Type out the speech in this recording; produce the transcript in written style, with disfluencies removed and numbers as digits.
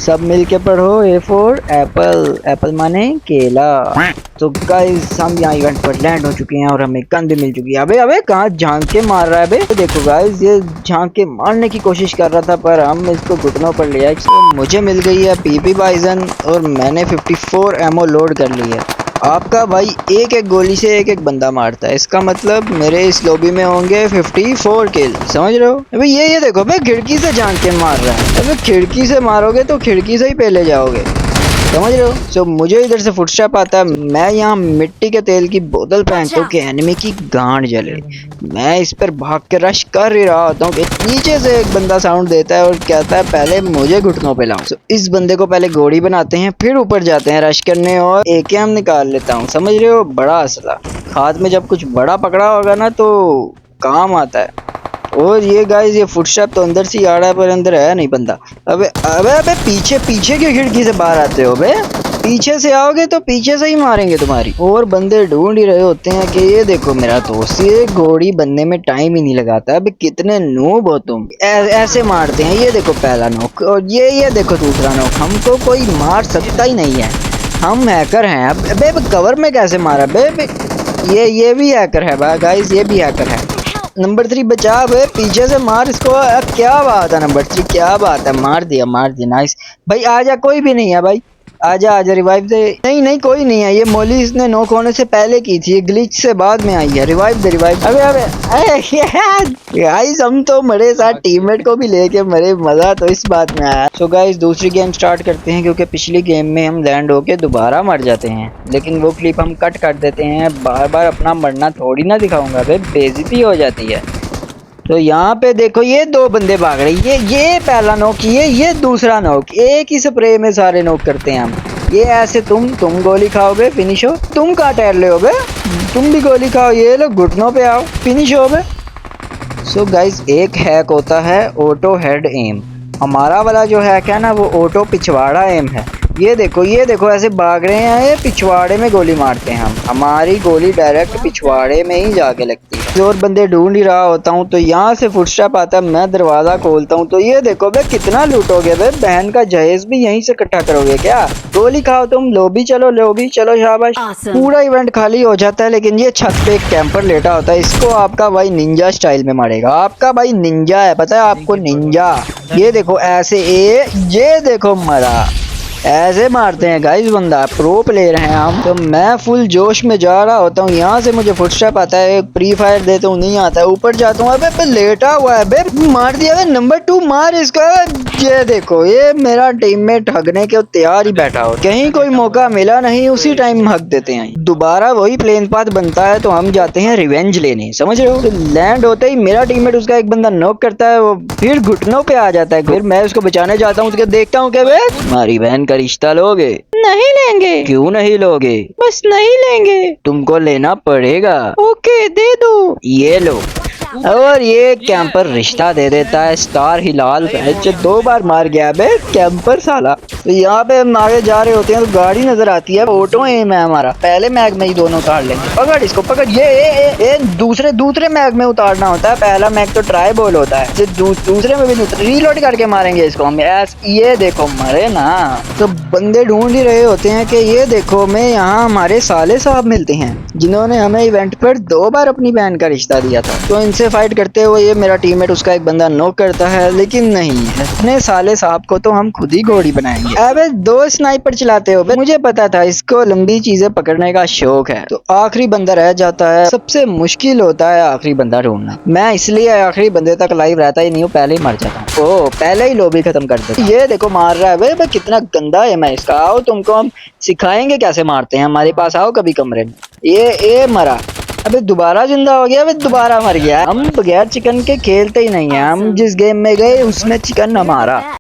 सब मिलके पढ़ो ए फॉर एप्पल, एप्पल माने केला। तो गाइस हम यहाँ इवेंट पर लैंड हो चुके हैं और हमें गन भी मिल चुकी है। अबे अबे कहाँ झांक के मार रहा है बे? तो देखो गाइस ये झांक के मारने की कोशिश कर रहा था पर हम इसको घुटनों पर लिया। तो मुझे मिल गई है पीपी बाइजन और मैंने 54 एमओ लोड कर ली है। आपका भाई एक एक गोली से एक एक बंदा मारता है, इसका मतलब मेरे इस लॉबी में होंगे 54 किल, समझ रहे हो? अबे ये देखो भाई खिड़की से झांक के मार रहा है। अबे खिड़की से मारोगे तो खिड़की से ही पहले जाओगे, समझ रहे हो? तो मुझे इधर से फुटस्टेप आता है, मैं यहाँ मिट्टी के तेल की बोतल पहनता हूँ कि एनिमी की गांड जले। मैं इस पर भाग के रश कर ही रहा होता हूँ कि नीचे से एक बंदा साउंड देता है और कहता है पहले मुझे घुटनों पे लाओ। तो इस बंदे को पहले गोली बनाते हैं, फिर ऊपर जाते हैं रश करने और एकेएम निकाल लेता हूँ, समझ रहे हो? बड़ा असला हाथ में जब कुछ बड़ा पकड़ा होगा ना तो काम आता है। और ये गाइस ये फुटस्टेप तो अंदर से ही आ रहा है पर अंदर है नहीं बंदा। अबे अबे अबे पीछे पीछे की खिड़की से बाहर आते हो बे? पीछे से आओगे तो पीछे से ही मारेंगे तुम्हारी। और बंदे ढूंढ ही रहे होते हैं कि ये देखो मेरा दोस्त ये घोड़ी बनने में टाइम ही नहीं लगाता। अबे कितने नूब हो तुम, ऐसे मारते हैं। ये देखो पहला नॉक और ये देखो दूसरा नॉक। हमको कोई मार सकता ही नहीं है, हम हैकर हैं। अबे कवर में कैसे मारा बे? ये भी हैकर है गाइस, ये भी हैकर है। नंबर 3 बचा बे, पीछे से मार इसको। क्या बात है नंबर 3, क्या बात है, मार दिया नाइस। भाई आजा, कोई भी नहीं है भाई, आजा आजा रिवाइव दे। नहीं नहीं कोई नहीं है, ये मोली इसने नॉक होने से पहले की थी, ये ग्लिच से बाद में आई है। रिवाइव दे रिवाइव। अबे अबे गाइस हम तो मरे, साथ टीममेट को भी लेके मरे, मजा तो इस बात में आया। सो गाइस दूसरी गेम स्टार्ट करते हैं क्योंकि पिछली गेम में हम लैंड होके दोबारा मर जाते हैं, लेकिन वो क्लिप हम कट कर देते हैं। बार बार अपना मरना थोड़ी ना दिखाऊंगा भाई, बेइज्जती हो जाती है। तो यहाँ पे देखो ये दो बंदे भाग रहे हैं, ये पहला नॉक, ये दूसरा नॉक। एक ही स्प्रे में सारे नॉक करते हैं हम। ये ऐसे तुम गोली खाओगे फिनिश हो। तुम कहाँ टहल रहे हो बे? तुम भी गोली खाओ, ये लोग घुटनों पे आओ फिनिश हो बे। सो गाइस एक हैक होता है ऑटो हेड एम। हमारा वाला जो हैक है ना वो ऑटो पिछवाड़ा एम है। ये देखो ऐसे भाग रहे हैं, ये पिछवाड़े में गोली मारते हैं हम। हमारी गोली डायरेक्ट पिछवाड़े में ही जाके लगती है। और बंदे ढूंढ ही रहा होता हूँ तो यहाँ से फुटस्टेप आता है, मैं दरवाजा खोलता हूँ तो ये देखो बे कितना लूटोगे बे, बहन का जहेज भी यहीं से इकट्ठा करोगे क्या? गोली खाओ तुम, लोबी चलो शाबाश। पूरा इवेंट खाली हो जाता है लेकिन ये छत पे एक कैंपर लेटा होता है, इसको आपका भाई निंजा स्टाइल में मारेगा। आपका भाई निंजा है, पता है आपको निंजा। ये देखो ऐसे ये देखो मरा, ऐसे मारते हैं गाइस, बंदा प्रो प्लेयर हैं हम। तो मैं फुल जोश में जा रहा होता हूँ, यहाँ से मुझे फुटस्टेप आता है, प्री फायर देता हूँ नहीं आता है, ऊपर जाता हूँ। अबे लेटा हुआ है बे, मार दिया बे। नंबर 2 मार इसको। ये देखो ये मेरा टीममेट हगने के तैयार ही बैठा हो, कहीं कोई मौका मिला नहीं उसी टाइम हक देते हैं। दोबारा वही प्लेन पाथ बनता है तो हम जाते हैं रिवेंज लेने, समझ रहे हो? तो लैंड होते ही मेरा टीममेट उसका एक बंदा नॉक करता है, वो फिर घुटनों पे आ जाता है। फिर मैं उसको बचाने जाता हूँ, देखता हूँ क्या बे हमारी बहन का रिश्ता लोगे? नहीं लेंगे। क्यों नहीं लोगे? बस नहीं लेंगे। तुमको लेना पड़ेगा। ओके दे दो। ये लो। और ये कैंपर रिश्ता दे देता है। स्टार हिलाल जो 2 बार मार गया बे कैंपर साला। तो यहाँ पे हम आगे जा रहे होते हैं तो गाड़ी नजर आती है, ऑटो एम है हमारा। पहले मैग में ही दोनों उतार लेंगे। पकड़ इसको पकड़। ये दूसरे मैग में उतारना होता है, पहला मैग तो ट्राई बॉल होता है, दूसरे में भी रीलोड करके मारेंगे इसको हम। ये देखो मरे ना। तो बंदे ढूंढ ही रहे होते हैं कि ये देखो मैं यहाँ हमारे साले साहब मिलते हैं जिन्होंने हमें इवेंट पर 2 बार अपनी बहन का रिश्ता दिया था। तो इनसे फाइट करते हुए ये मेरा टीममेट उसका एक बंदा नॉक करता है, लेकिन नहीं, अपने साले साहब को तो हम खुद ही घोड़ी बनाएंगे। अबे 2 स्नाइपर चलाते हो बे? मुझे पता था इसको लंबी चीजें पकड़ने का शौक है। तो आखिरी बंदा रह जाता है, सबसे मुश्किल होता है आखिरी बंदा ढूंढना। मैं इसलिए आखिरी बंदे तक लाइव रहता ही नहीं हूँ, पहले ही मर जाता हूँ। ओ पहले ही लॉबी खत्म कर देता। ये देखो मार रहा है बे, कितना गंदा है मैं इसका। आओ तुमको हम सिखाएंगे कैसे मारते हैं, हमारे पास आओ कभी कमरे में। ये मरा। अबे दोबारा जिंदा हो गया, अबे दोबारा मर गया। हम बगैर चिकन के खेलते ही नहीं है, हम जिस गेम में गए उसमें चिकन हमारा।